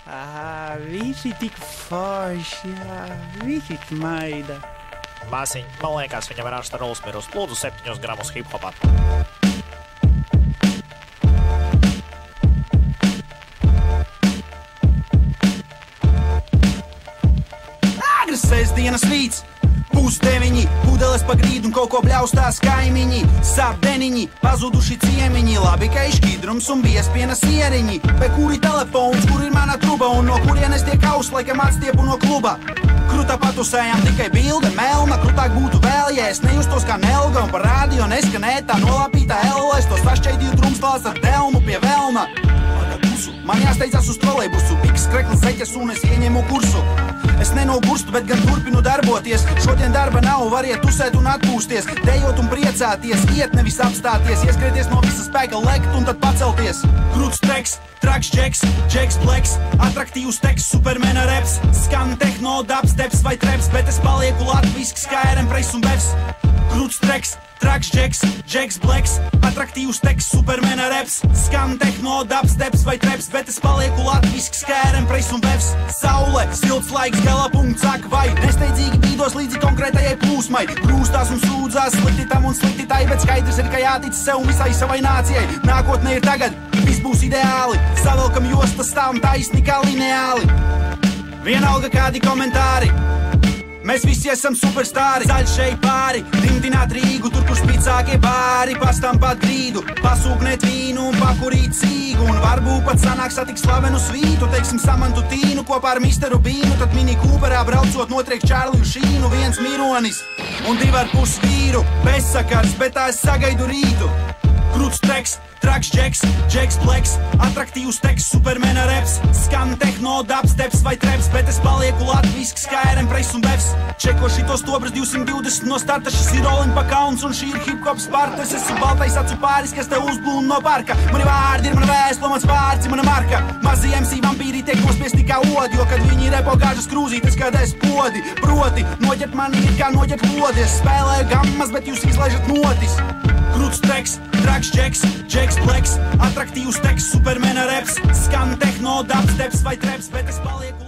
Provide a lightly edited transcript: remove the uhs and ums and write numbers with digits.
Visi tik forši, visi smaida. Māsiņ, man liekas, viņam ir ārsta rules mirust. Lūdzu 7 gramus hip-hopā. Agras sestdienas rīts, 8:30, pudeles pa grīdu un kaut ko bļaustās kaimiņi. Sāp deniņi, pazuduši ciemiņi, labi, ka ir šķidrums un biezpiena sieriņi. Pe kuri telefons, kur ir mana truba un no kurienes tiek aus, laikam atstiepu no kluba. Kruta patusējām tikai bilde, melna, krutāk būtu vēl, ja es nejustos kā Nelga un par radio neskanētā nolapītā elle, es tos pašķaidīju drumstāls ar delmu pie velna. Man jāsteidzās uz trolejbusu, piks, krekls, zeķes un es ieņemu kursu. Es nenogurstu, bet gan turpinu darboties. Šodien darba nav, variet tusēt un atpūsties. Dejot un priecāties, iet nevis apstāties. Ieskrieties no visa spēka, lekt un tad pacelties. Krūts treks, traks džeks, džeks bleks. Atraktīvs teksts, supermena reps. Skan tehno, dubsteps vai treps, bet es palieku latvisks kā RM-Press un Bevs. Krūts treks, traks džeks, džeks bleks. Atraktīvs teksts, supermena reps. Skan tehno, dubsteps vai treps, bet es palieku latvisks kā RM-Press un Bevs. Saule, silts laiks, gala punkts, ak vai nesteidzīgi bīdos līdzi konkrētajai plūsmai. Grūstās un sūdzās slikti tam un slikti tai, bet skaidrs ir, ka jātic sev un visai savai nācijai. Nākotne ir tagad, viss būs ideāli. Savelkam jostas, stāvam taisni kā lineāli. Vienalga kādi komentāri, mēs visi esam superstāri. Zaļš šeit pāri, rimdināt Rīgu, tur kur spīcākie bāri. Pastam pat grīdu, pasūknēt vīnu un pakurīt cīgu. Un varbūt pat sanāk satikt slavenu svītu, teiksim Samantu Tīnu kopā ar Misteru Bīnu. Tad Mini Cooperā braucot notriek Čārliju Šīnu. Viens mironis un 2,5 vīru. Bezsakars, bet tā es sagaidu rītu. Krūts treks, traks džeks, džeks bleks. Atraktīvs teksts, supermena reps. Skan tehno, dubsteps vai treps, bet es palieku latvisks kā RM-Press un Bevs. Čeko šitos tobras 220 no starta, šis ir Rolling pa kauns un šī ir hip-hop Sparta. Es esmu baltais acu pāris, kas te uzblūna no parka. Mani vārdi ir mana vēstule, mans vārds ir mana marka. Mazi MC vampīri tiek nospiesti kā odi, jo kad viņi repo gāžas krūzītes, kad es podi. Proti, noķert mani ir kā noķert lodi. Es spēlēju gammas, bet jūs izlaižat notis. Krūts treks, traks džeks, džeks bleks. Atraktīvs teksts, supermena reps. Skan tehno, dubsteps vai treps, bet es palieku